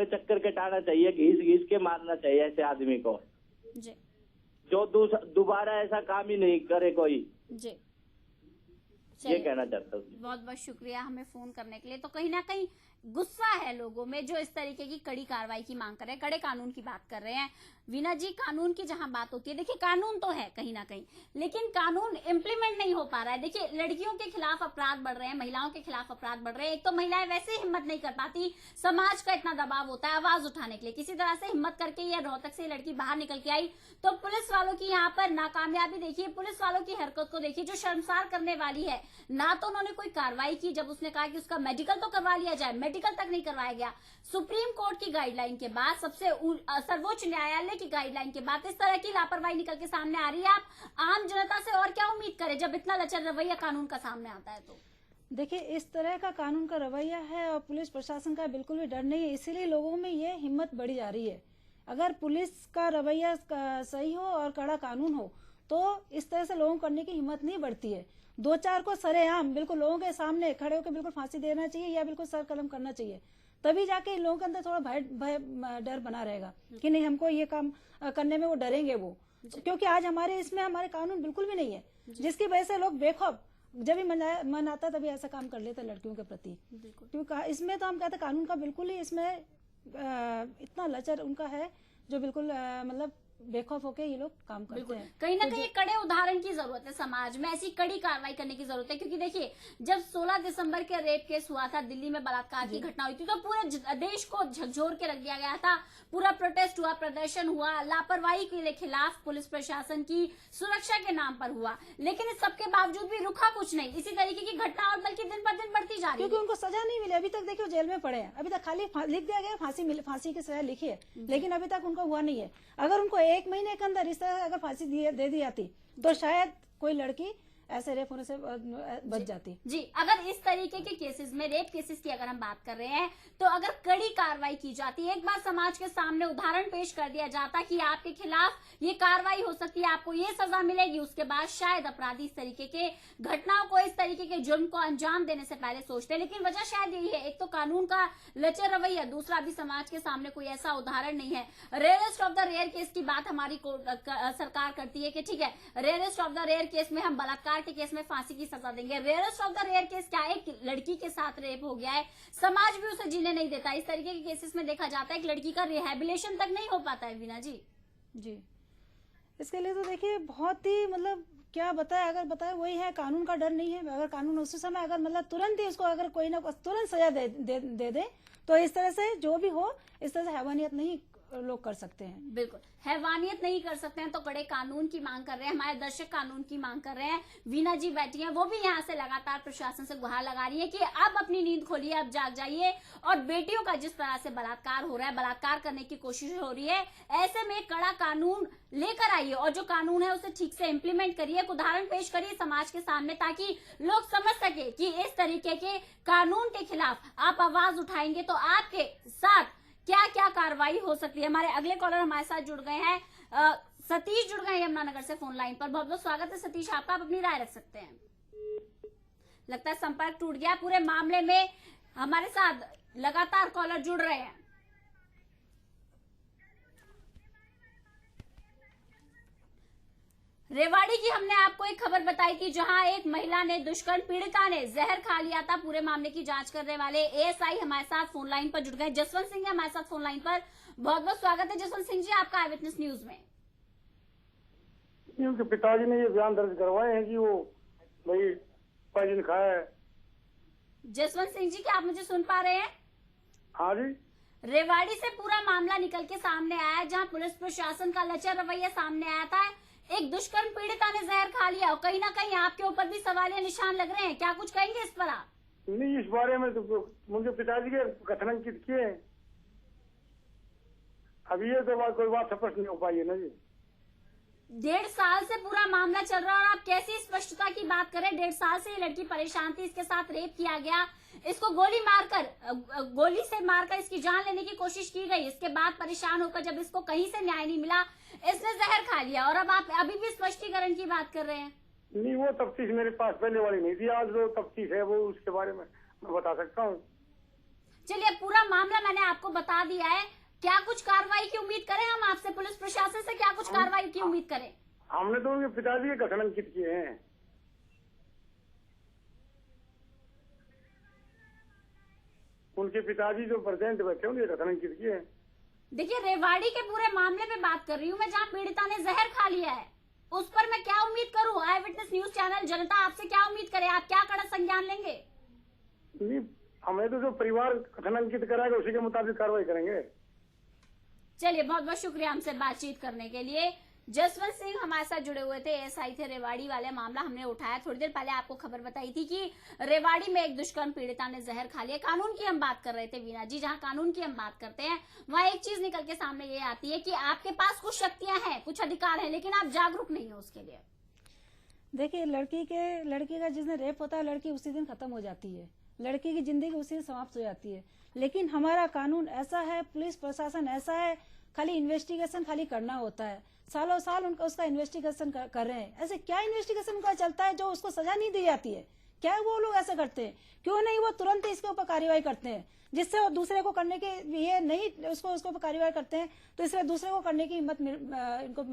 में चक्कर कटाना चाहिए, घीस घीस के मारना चाहिए ऐसे आदमी को जी। जो दोबारा ऐसा काम ही नहीं करे कोई। जी, ये कहना चाहता हूँ। बहुत बहुत शुक्रिया हमें फोन करने के लिए। तो कहीं ना कहीं गुस्सा है लोगों में जो इस तरीके की कड़ी कार्रवाई की मांग कर रहे हैं, कड़े कानून की बात कर रहे हैं। वीना जी, कानून की जहां बात होती है, देखिए कानून तो है कहीं ना कहीं, लेकिन कानून इम्प्लीमेंट नहीं हो पा रहा है। देखिए लड़कियों के खिलाफ अपराध बढ़ रहे हैं, महिलाओं के खिलाफ अपराध बढ़ रहे हैं। एक तो महिलाएं वैसे हिम्मत नहीं कर पाती, समाज का इतना दबाव होता है आवाज उठाने के लिए, किसी तरह से हिम्मत करके या रोहतक से लड़की बाहर निकल के आई तो पुलिस वालों की यहाँ पर नाकामयाबी देखिए, पुलिस वालों की हरकत को देखिए जो शर्मसार करने वाली है। ना तो उन्होंने कोई कार्रवाई की, जब उसने कहा कि उसका मेडिकल तो करवा लिया जाए, मेडिकल तक नहीं करवाया गया। सुप्रीम कोर्ट की गाइडलाइन के बाद, सबसे सर्वोच्च न्यायालय की गाइडलाइन के बाद इस तरह की लापरवाही निकल के सामने आ रही है। आप आम जनता से और क्या उम्मीद करें जब इतना लचर रवैया कानून का सामने आता है? तो देखिए इस तरह का कानून का रवैया है और पुलिस प्रशासन का बिल्कुल भी डर नहीं है, इसीलिए लोगों में ये हिम्मत बढ़ी जा रही है। अगर पुलिस का रवैया सही हो और कड़ा कानून हो तो इस तरह से लोगों को करने की हिम्मत नहीं बढ़ती है। दो चार को सरेआम बिल्कुल लोगों के सामने खड़े होकर बिल्कुल फांसी देना चाहिए या बिल्कुल सर कलम करना चाहिए, तभी जाके इन लोगों के अंदर थोड़ा भय डर बना रहेगा कि नहीं हमको ये काम करने में वो डरेंगे वो, क्योंकि आज हमारे इसमें हमारे कानून बिल्कुल भी नहीं है, जिसकी वजह से लोग बेखौफ जब भी मन आता तभी ऐसा काम कर लेते लड़कियों के प्रति। क्योंकि इसमें तो हम कहते हैं कानून का बिल्कुल ही इसमें इतना लचर उनका है जो बिल्कुल मतलब बेखौफ होके ये लोग काम करते हैं। कहीं ना कहीं कड़े उदाहरण की जरूरत है, समाज में ऐसी कड़ी कार्रवाई करने की जरूरत है। क्योंकि देखिए जब 16 दिसंबर के रेप केस हुआ था, दिल्ली में बलात्कार की घटना हुई थी, तो पूरे देश को झकझोर के रख दिया गया था। पूरा प्रोटेस्ट हुआ, प्रदर्शन हुआ, लापरवाही के खिलाफ पुलिस प्रशासन की सुरक्षा के नाम पर हुआ, लेकिन इस सबके बावजूद भी रुका कुछ नहीं। इसी तरीके की घटना और बल्कि दिन पर दिन बढ़ती जा रही है, क्योंकि उनको सजा नहीं मिली। अभी तक देखिए जेल में पड़े हैं, अभी तक खाली लिख दिया गया फांसी की सजा लिखी है, लेकिन अभी तक उनको हुआ नहीं है। अगर उनको 1 महीने के अंदर इस तरह अगर फांसी दे दी जाती तो शायद कोई लड़की ऐसे रेप होने से बच जाती। जी, अगर इस तरीके के केसेस में, रेप केसेस की अगर हम बात कर रहे हैं, तो अगर कड़ी कार्रवाई की जाती, एक बार समाज के सामने उदाहरण पेश कर दिया जाता कि आपके खिलाफ ये कार्रवाई हो सकती है, आपको ये सजा मिलेगी, उसके बाद शायद अपराधी इस तरीके के घटनाओं को, इस तरीके के जुर्म को अंजाम देने से पहले सोचते। लेकिन वजह शायद यही है, एक तो कानून का लचर रवैया, दूसरा अभी समाज के सामने कोई ऐसा उदाहरण नहीं है। Rarest of the rare case की बात हमारी सरकार करती है कि ठीक है, rarest of the rare case में हम बलात्कार के केस में फांसी की सजा देंगे। Rarest of the rare case क्या है, एक लड़की के साथ रेप हो गया है, समाज भी उसे जीने नहीं देता। इस तरीके के केसेस में देखा जाता है कि लड़की का रिहेबिलिटेशन तक नहीं हो पाता है। वीना जी, इसके लिए तो देखिए बहुत ही मतलब क्या बताए, अगर बताए वही है, कानून का डर नहीं है। अगर कानून उसी समय अगर मतलब तुरंत ही उसको अगर कोई ना तुरंत सजा दे तो इस तरह से जो भी हो, इस तरह से हैवानियत नहीं लोग कर सकते हैं। बिल्कुल हैवानियत नहीं कर सकते हैं, तो कड़े कानून की मांग कर रहे हैं। हमारे दर्शक कानून की मांग कर रहे हैं। वीना जी बैठी हैं, वो भी यहाँ से लगातार प्रशासन से गुहार लगा रही है कि अब अपनी नींद खोलिए, अब जाग जाइए। और बेटियों का जिस तरह से बलात्कार हो रहा है, बलात्कार करने की कोशिश हो रही है, ऐसे में कड़ा कानून लेकर आइए और जो कानून है उसे ठीक से इम्प्लीमेंट करिए, एक उदाहरण पेश करिए समाज के सामने, ताकि लोग समझ सके कि इस तरीके के कानून के खिलाफ आप आवाज उठाएंगे तो आपके साथ क्या क्या कार्रवाई हो सकती है। हमारे अगले कॉलर हमारे साथ जुड़ गए हैं, सतीश जुड़ गए हैं यमुनानगर से फोन लाइन पर। बहुत बहुत स्वागत है सतीश आपका, आप अपनी राय रख सकते हैं। लगता है संपर्क टूट गया। पूरे मामले में हमारे साथ लगातार कॉलर जुड़ रहे हैं। रेवाड़ी की हमने आपको एक खबर बताई थी, जहां एक महिला ने, दुष्कर्म पीड़िता ने जहर खा लिया था। पूरे मामले की जांच करने वाले एएसआई हमारे साथ फोन लाइन पर जुड़ गए। जसवंत सिंह हमारे साथ फोन लाइन पर। बहुत बहुत स्वागत है जसवंत सिंह जी आपका आई विटनेस न्यूज में। उनके पिताजी ने ये बयान दर्ज करवाए हैं कि वो भाई पॉइजन खाया है। जसवंत सिंह जी क्या आप मुझे सुन पा रहे हैं? हाँ जी। रेवाड़ी से पूरा मामला निकल के सामने आया, जहाँ पुलिस प्रशासन का लचर रवैया सामने आया था। एक दुष्कर्म पीड़िता ने जहर खा लिया और कहीं ना कहीं आपके ऊपर भी सवालिया निशान लग रहे हैं, क्या कुछ कहेंगे इस पर आप? नहीं, इस बारे में तो मुझे पिताजी के कथन अंकित किए हैं। अभी ये तो कोई बात स्पष्ट नहीं हो पाई है ना जी। 1.5 साल से पूरा मामला चल रहा है और आप कैसी स्पष्टता की बात करें? 1.5 साल से ये लड़की परेशान थी, इसके साथ रेप किया गया, इसको गोली से मारकर इसकी जान लेने की कोशिश की गई। इसके बाद परेशान होकर जब इसको कहीं से न्याय नहीं मिला, इसने जहर खा लिया और अब आप अभी भी स्पष्टीकरण की बात कर रहे हैं। नहीं, वो तफ्तीश मेरे पास पहले वाली नहीं थी, आज जो तफ्तीश है वो उसके बारे में मैं बता सकता हूँ। चलिए, पूरा मामला मैंने आपको बता दिया है। क्या कुछ कार्रवाई की उम्मीद करें हम आपसे? पुलिस प्रशासन से क्या कुछ कार्रवाई की उम्मीद करें? हमने तो उनके पिताजी के कथन अंकित किए हैं। उनके पिताजी जो प्रेजेंट बैठे उनके कथन अंकित किए हैं। देखिए, रेवाड़ी के पूरे मामले पे बात कर रही हूँ मैं, जहाँ पीड़िता ने जहर खा लिया है। उस पर मैं क्या उम्मीद करूँ? आई विटनेस न्यूज चैनल जनता आपसे क्या उम्मीद करे? आप क्या कड़ा संज्ञान लेंगे? नहीं, हमें तो जो परिवार कथन अंकित कराएगा उसी के मुताबिक कार्रवाई करेंगे। चलिए, बहुत बहुत शुक्रिया हमसे बातचीत करने के लिए। जसवंत सिंह हमारे साथ जुड़े हुए थे, एएसआई थे। रेवाड़ी वाले मामला हमने उठाया। थोड़ी देर पहले आपको खबर बताई थी कि रेवाड़ी में एक दुष्कर्म पीड़िता ने जहर खा लिया। कानून की हम बात कर रहे थे वीना जी। जहां कानून की हम बात करते हैं वहां एक चीज निकल के सामने ये आती है कि आपके पास कुछ शक्तियां हैं, कुछ अधिकार है, लेकिन आप जागरूक नहीं हो उसके लिए। देखिए, लड़की का जिस दिन रेप होता है लड़की उसी दिन खत्म हो जाती है, लड़की की जिंदगी उसी दिन समाप्त हो जाती है। लेकिन हमारा कानून ऐसा है, पुलिस प्रशासन ऐसा है, खाली इन्वेस्टिगेशन खाली करना होता है। सालों साल उनका उसका इन्वेस्टिगेशन कर रहे हैं। ऐसे क्या इन्वेस्टिगेशन उनका चलता है जो उसको सजा नहीं दी जाती है? क्या वो लोग ऐसे करते हैं? क्यों नहीं वो तुरंत इसके ऊपर कार्रवाई करते हैं, जिससे वो दूसरे को करने के ये नहीं उसको ऊपर कार्रवाई करते हैं तो इसलिए दूसरे को करने की हिम्मत इनको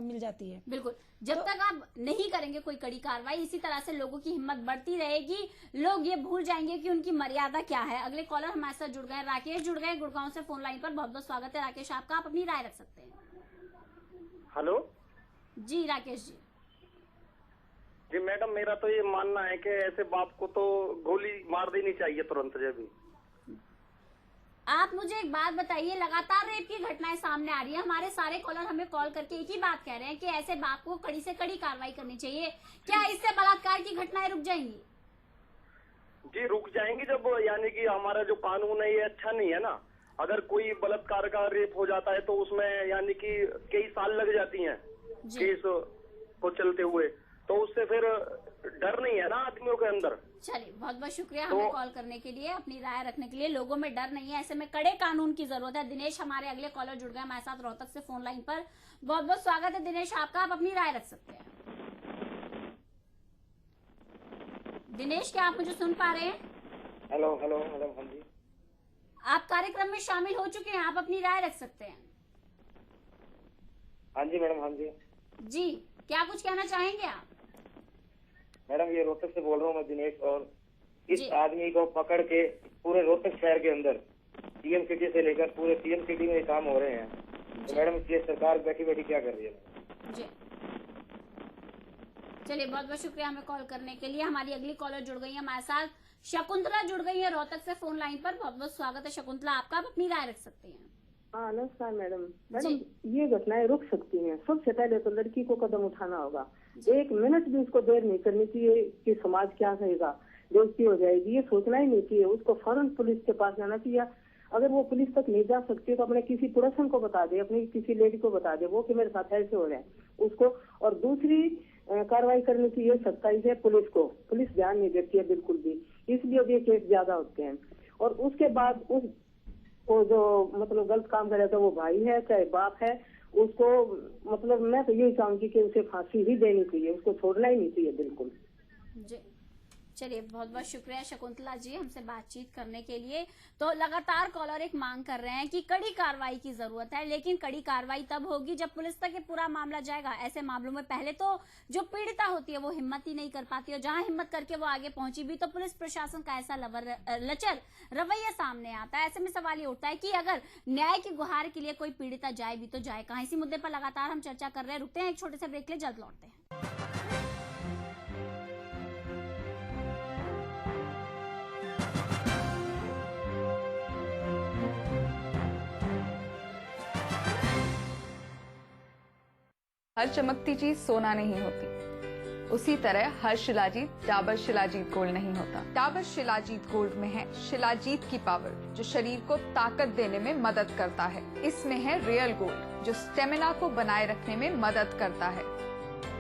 मिल जाती है। बिल्कुल, जब तक आप नहीं करेंगे कोई कड़ी कार्रवाई, इसी तरह से लोगों की हिम्मत बढ़ती रहेगी। लोग ये भूल जाएंगे कि उनकी मर्यादा क्या है। अगले कॉलर हमारे साथ जुड़ गए, राकेश जुड़ गए गुड़गांव से फोन लाइन पर। बहुत बहुत स्वागत है राकेश आपका, आप अपनी राय रख सकते हैं। हेलो जी राकेश जी। जी मैडम, मेरा तो ये मानना है कि ऐसे बाप को तो गोली मार देनी चाहिए तुरंत। जब आप मुझे एक बात बताइए, लगातार रेप की घटनाएं सामने आ रही है। हमारे सारे कॉलर हमें कॉल करके एक ही बात कह रहे हैं कि ऐसे बाप को कड़ी से कड़ी कार्रवाई करनी चाहिए। क्या इससे बलात्कार की घटनाएं रुक जाएंगी? जी रुक जाएंगी, जब यानी कि हमारा जो कानून है ये अच्छा नहीं है ना। अगर कोई बलात्कार का रेप हो जाता है तो उसमें यानी कि कई साल लग जाती हैं केस को चलते हुए, तो उससे फिर डर नहीं है ना आदमियों के अंदर। चलिए, बहुत बहुत शुक्रिया हमें कॉल करने के लिए, अपनी राय रखने के लिए। लोगों में डर नहीं है, ऐसे में कड़े कानून की जरूरत है। दिनेश हमारे अगले कॉलर जुड़ गए हमारे साथ रोहतक से फोन लाइन पर। बहुत बहुत स्वागत है दिनेश आपका, आप अपनी राय रख सकते हैं। दिनेश, क्या आप मुझे सुन पा रहे हैं? Hello hello madam. हाँ जी, आप कार्यक्रम में शामिल हो चुके हैं, आप अपनी राय रख सकते हैं। हाँ जी मैडम। हाँ जी जी, क्या कुछ कहना चाहेंगे आप? मैडम, ये रोहतक से बोल रहा हूँ मैं दिनेश। और इस जी। आदमी को पकड़ के पूरे रोहतक शहर के अंदर सीएम सिटी से लेकर पूरे सीएम सिटी में ये काम हो रहे हैं, तो मैडम ये सरकार बैठी बैठी क्या कर रही है? जी, चलिए, बहुत बहुत शुक्रिया हमें कॉल करने के लिए। हमारी अगली कॉलर जुड़ गई है हमारे साथ, शकुंतला जुड़ गई है रोहतक से फोन लाइन पर। बहुत बहुत स्वागत है शकुंतला आपका, आप अपनी राय रख सकती हैं। हाँ नमस्कार मैडम। ये घटनाएं रुक सकती हैं। सबसे पहले तो लड़की को कदम उठाना होगा। एक मिनट भी उसको देर नहीं करनी चाहिए कि समाज क्या कहेगा, बेइज्जती हो जाएगी, ये सोचना ही नहीं चाहिए। उसको फौरन पुलिस के पास जाना चाहिए। अगर वो पुलिस तक नहीं जा सकती तो अपने किसी पड़ोसन को बता दे, अपनी किसी लेडी को बता दे वो कि मेरे साथ ऐसे हो रहा है उसको। और दूसरी कार्रवाई करने की ये सख्ताई है पुलिस को। पुलिस ध्यान नहीं देती है बिल्कुल भी, इसलिए ये केस ज्यादा होते हैं। और उसके बाद वो जो मतलब गलत काम करे तो वो भाई है चाहे बाप है, उसको मतलब मैं तो यही चाहूंगी कि उसे फांसी ही देनी चाहिए, उसको छोड़ना ही नहीं चाहिए बिल्कुल। जी, चलिए, बहुत बहुत शुक्रिया शकुंतला जी हमसे बातचीत करने के लिए। तो लगातार कॉलर एक मांग कर रहे हैं कि कड़ी कार्रवाई की जरूरत है, लेकिन कड़ी कार्रवाई तब होगी जब पुलिस तक ये पूरा मामला जाएगा। ऐसे मामलों में पहले तो जो पीड़िता होती है वो हिम्मत ही नहीं कर पाती, और जहां हिम्मत करके वो आगे पहुंची भी तो पुलिस प्रशासन का ऐसा लचर रवैया सामने आता है। ऐसे में सवाल ये उठता है कि अगर न्याय की गुहार के लिए कोई पीड़िता जाए भी तो जाए कहां? इसी मुद्दे पर लगातार हम चर्चा कर रहे हैं। रुकते हैं एक छोटे से ब्रेक ले, जल्द लौटते हैं। हर चमकती चीज सोना नहीं होती, उसी तरह हर शिलाजीत डाबर शिलाजीत गोल्ड नहीं होता। डाबर शिलाजीत गोल्ड में है शिलाजीत की पावर, जो शरीर को ताकत देने में मदद करता है। इसमें है रियल गोल्ड, जो स्टेमिना को बनाए रखने में मदद करता है।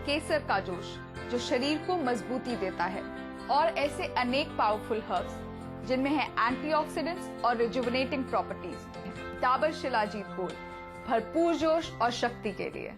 केसर का जोश, जो शरीर को मजबूती देता है। और ऐसे अनेक पावरफुल हर्ब्स जिनमें है एंटीऑक्सीडेंट्स और rejuvenating properties. Dabur shilajit gold, भरपूर जोश और शक्ति के लिए।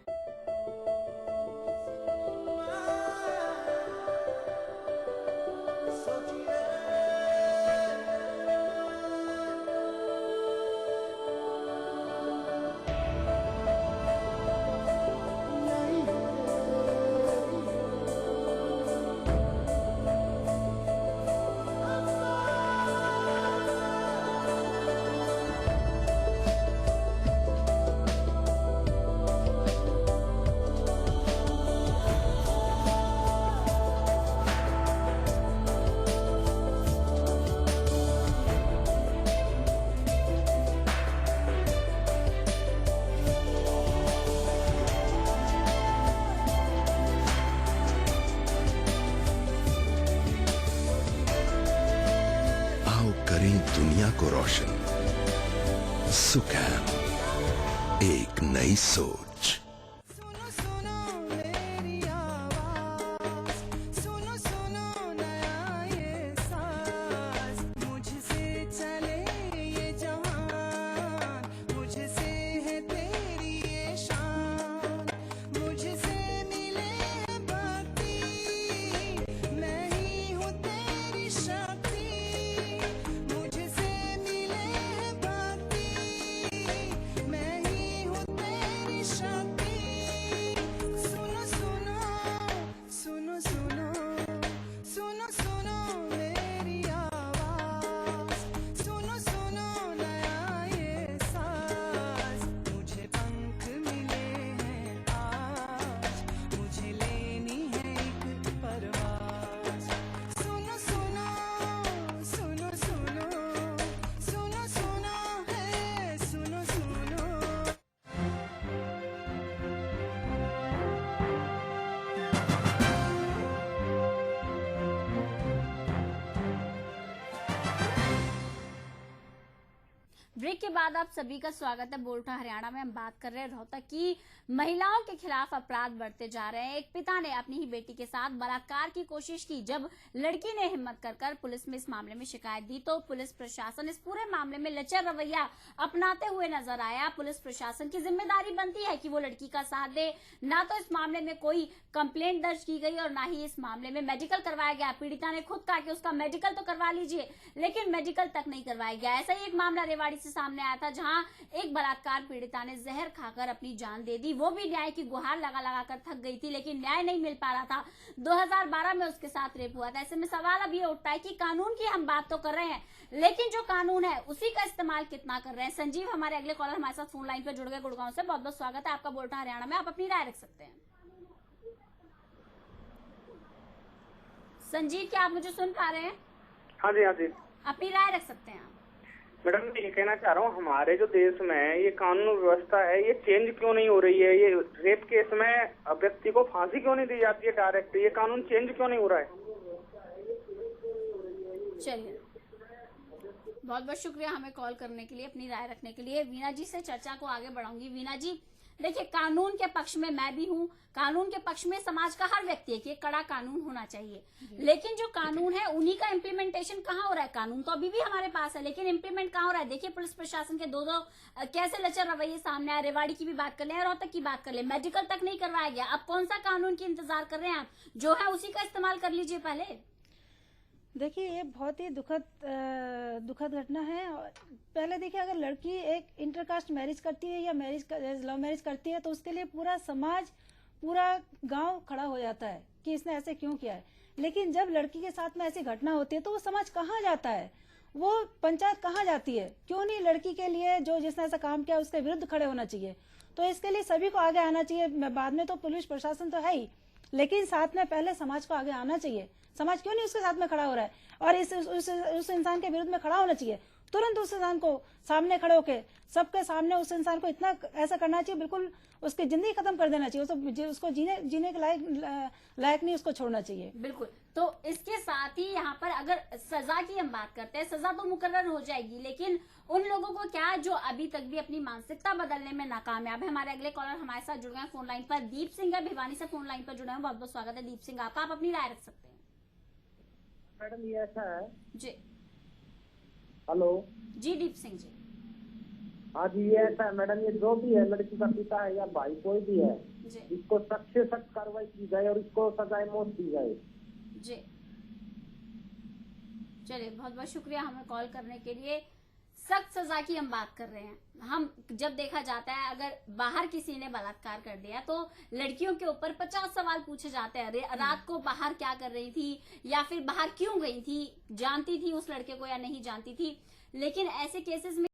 को रोशन। सुकैम, एक नई सोच। ब्रेक के बाद आप सभी का स्वागत है। बोलता हरियाणा में हम बात कर रहे हैं रोहतक की महिलाओं के खिलाफ अपराध बढ़ते जा रहे हैं। एक पिता ने अपनी ही बेटी के साथ बलात्कार की कोशिश की। जब लड़की ने हिम्मत कर पुलिस में इस मामले में शिकायत दी तो पुलिस प्रशासन इस पूरे मामले में लचर रवैया अपनाते हुए नजर आया। पुलिस प्रशासन की जिम्मेदारी बनती है कि वो लड़की का साथ दे। ना तो इस मामले में कोई कंप्लेंट दर्ज की गई और ना ही इस मामले में मेडिकल करवाया गया। पीड़िता ने खुद कहा कि उसका मेडिकल तो करवा लीजिए, लेकिन मेडिकल तक नहीं करवाया गया। ऐसा ही एक मामला रेवाड़ी से सामने आया था, जहां एक बलात्कार पीड़िता ने जहर खाकर अपनी जान दे दी। वो भी न्याय की गुहार लगा लगा कर थक गई थी, लेकिन न्याय नहीं मिल पा रहा था। 2012 में उसके साथ रेप हुआ था। ऐसे में सवाल अब ये उठता है कि कानून की हम बात तो कर रहे हैं, लेकिन जो कानून है उसी का इस्तेमाल कितना कर रहे हैं। संजीव हमारे अगले कॉलर हमारे साथ फोन लाइन पर जुड़ गए गुड़गांव से। बहुत बहुत स्वागत है आपका बोलता हरियाणा में। आप अपनी राय रख सकते हैं। संजीव, क्या आप मुझे सुन पा रहे हैं? हाँ जी, हाँ जी। अपनी राय रख सकते हैं आप। मैडम, मैं ये कहना चाह रहा हूँ, हमारे जो देश में ये कानून व्यवस्था है, ये चेंज क्यों नहीं हो रही है? ये रेप केस में व्यक्ति को फांसी क्यों नहीं दी जाती है डायरेक्ट? ये कानून चेंज क्यों नहीं हो रहा है? चलिए, बहुत बहुत शुक्रिया हमें कॉल करने के लिए, अपनी राय रखने के लिए। वीना जी से चर्चा को आगे बढ़ाऊंगी। वीना जी, देखिए, कानून के पक्ष में मैं भी हूँ, कानून के पक्ष में समाज का हर व्यक्ति है कि कड़ा कानून होना चाहिए, लेकिन जो कानून है उन्हीं का इम्प्लीमेंटेशन कहाँ हो रहा है? कानून तो अभी भी हमारे पास है, लेकिन इम्प्लीमेंट कहाँ हो रहा है? देखिए, पुलिस प्रशासन के दो कैसे लचर रवैये सामने आए। रेवाड़ी की भी बात कर ले, रोहतक की बात कर ले, मेडिकल तक नहीं करवाया गया। अब कौन सा कानून की इंतजार कर रहे हैं आप? जो है उसी का इस्तेमाल कर लीजिए पहले। देखिए, ये बहुत ही दुखद घटना है। पहले देखिए, अगर लड़की एक इंटरकास्ट मैरिज करती है या लव मैरिज करती है तो उसके लिए पूरा समाज, पूरा गांव खड़ा हो जाता है कि इसने ऐसे क्यों किया है। लेकिन जब लड़की के साथ में ऐसी घटना होती है तो वो समाज कहाँ जाता है? वो पंचायत कहाँ जाती है? क्यों नहीं लड़की के लिए, जो जिसने ऐसा काम किया उसके विरुद्ध खड़े होना चाहिए? तो इसके लिए सभी को आगे आना चाहिए। बाद में तो पुलिस प्रशासन तो है ही, लेकिन साथ में पहले समाज को आगे आना चाहिए। समाज क्यों नहीं उसके साथ में खड़ा हो रहा है? और उस इंसान के विरुद्ध में खड़ा होना चाहिए। तुरंत उस इंसान को सामने खड़े होके सबके सामने उस इंसान को इतना ऐसा करना चाहिए, बिल्कुल उसकी जिंदगी खत्म कर देना चाहिए। उसको जीने के लायक नहीं उसको छोड़ना चाहिए। बिल्कुल। तो इसके साथ ही यहाँ पर अगर सजा की हम बात करते हैं, सजा तो मुकर्रर हो जाएगी, लेकिन उन लोगों को क्या जो अभी तक भी अपनी मानसिकता बदलने में नाकामयाब है। हमारे अगले कॉलर हमारे साथ जुड़ गए फोन लाइन पर। दीप सिंह है, भिवानी से फोन लाइन पर जुड़े हैं। बहुत बहुत स्वागत है दीप सिंह आपका। आप अपनी राय रख सकते हैं। मैडम, ये ऐसा है जी। हेलो जी दीप सिंह जी। हाँ जी, ये ऐसा है मैडम, ये जो भी है, लड़की का पिता है या भाई कोई भी है, जी इसको सख्त से सख्त कार्रवाई की जाए और इसको सजाए मौत दी जाए। जी। चलिए, बहुत बहुत शुक्रिया हमें कॉल करने के लिए। सख्त सजा की हम बात कर रहे हैं। हम जब देखा जाता है, अगर बाहर किसी ने बलात्कार कर दिया तो लड़कियों के ऊपर 50 सवाल पूछे जाते हैं। रात को बाहर क्या कर रही थी, या फिर बाहर क्यों गई थी, जानती थी उस लड़के को या नहीं जानती थी। लेकिन ऐसे केसेस में